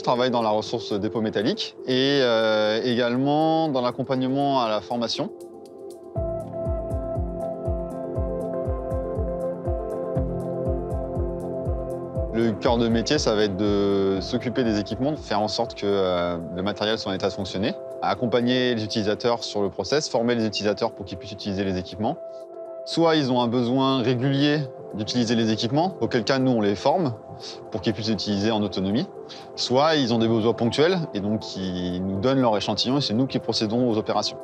travaille dans la ressource dépôt métallique et également dans l'accompagnement à la formation. Le cœur de métier, ça va être de s'occuper des équipements, de faire en sorte que le matériel soit en état de fonctionner, accompagner les utilisateurs sur le process, former les utilisateurs pour qu'ils puissent utiliser les équipements. Soit ils ont un besoin régulier d'utiliser les équipements, auquel cas nous on les forme pour qu'ils puissent les utiliser en autonomie. Soit ils ont des besoins ponctuels et donc ils nous donnent leur échantillon et c'est nous qui procédons aux opérations.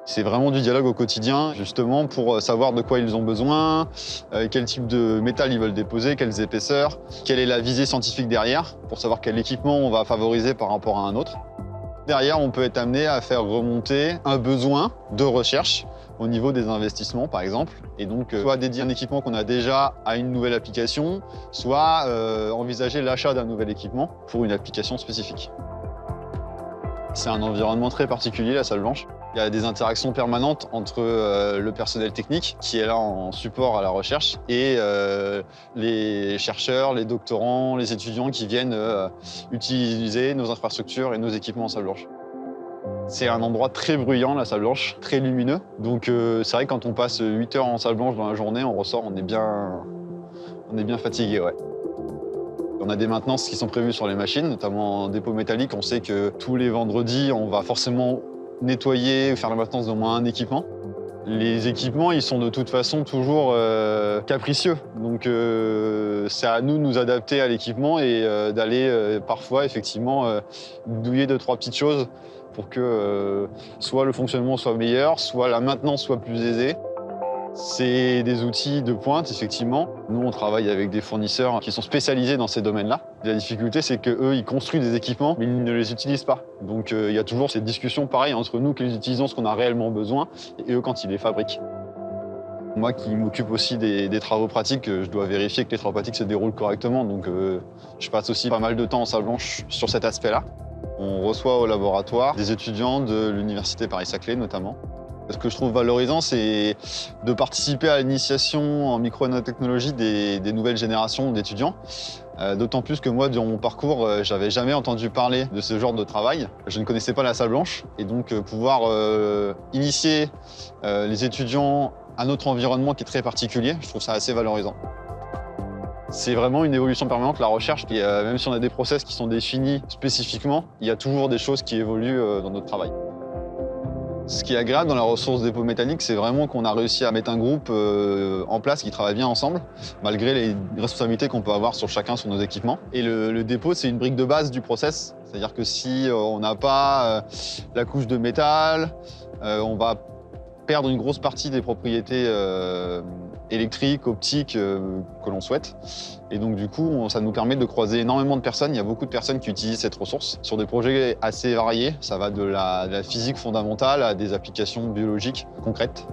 C'est vraiment du dialogue au quotidien, justement, pour savoir de quoi ils ont besoin, quel type de métal ils veulent déposer, quelles épaisseurs, quelle est la visée scientifique derrière, pour savoir quel équipement on va favoriser par rapport à un autre. Derrière, on peut être amené à faire remonter un besoin de recherche au niveau des investissements, par exemple, et donc soit dédier un équipement qu'on a déjà à une nouvelle application, soit envisager l'achat d'un nouvel équipement pour une application spécifique. C'est un environnement très particulier, la salle blanche. Il y a des interactions permanentes entre le personnel technique, qui est là en support à la recherche, et les chercheurs, les doctorants, les étudiants qui viennent utiliser nos infrastructures et nos équipements en salle blanche. C'est un endroit très bruyant, la salle blanche, très lumineux. Donc c'est vrai que quand on passe 8 heures en salle blanche dans la journée, on ressort, on est bien fatigué, ouais. On a des maintenances qui sont prévues sur les machines, notamment en dépôt métallique. On sait que tous les vendredis, on va forcément nettoyer ou faire la maintenance d'au moins un équipement. Les équipements, ils sont de toute façon toujours capricieux. Donc c'est à nous de nous adapter à l'équipement et d'aller parfois effectivement douiller 2-3 petites choses pour que soit le fonctionnement soit meilleur, soit la maintenance soit plus aisée. C'est des outils de pointe, effectivement. Nous, on travaille avec des fournisseurs qui sont spécialisés dans ces domaines-là. La difficulté, c'est qu'eux, ils construisent des équipements, mais ils ne les utilisent pas. Donc, il y a toujours cette discussion, pareil, entre nous qui utilisons ce qu'on a réellement besoin et eux quand ils les fabriquent. Moi qui m'occupe aussi des travaux pratiques, je dois vérifier que les travaux pratiques se déroulent correctement. Donc, je passe aussi pas mal de temps en salle blanche sur cet aspect-là. On reçoit au laboratoire des étudiants de l'université Paris-Saclay, notamment. Ce que je trouve valorisant, c'est de participer à l'initiation en micro-nanotechnologie des nouvelles générations d'étudiants. D'autant plus que moi, durant mon parcours, j'avais jamais entendu parler de ce genre de travail. Je ne connaissais pas la salle blanche et donc pouvoir initier les étudiants à notre environnement qui est très particulier, je trouve ça assez valorisant. C'est vraiment une évolution permanente, la recherche. Et, même si on a des process qui sont définis spécifiquement, il y a toujours des choses qui évoluent dans notre travail. Ce qui est agréable dans la ressource dépôt métallique, c'est vraiment qu'on a réussi à mettre un groupe en place qui travaille bien ensemble, malgré les responsabilités qu'on peut avoir sur chacun sur nos équipements. Et le dépôt, c'est une brique de base du process. C'est-à-dire que si on n'a pas la couche de métal, on va perdre une grosse partie des propriétés électriques, optiques que l'on souhaite. Et donc du coup, ça nous permet de croiser énormément de personnes. Il y a beaucoup de personnes qui utilisent cette ressource sur des projets assez variés. Ça va de la physique fondamentale à des applications biologiques concrètes.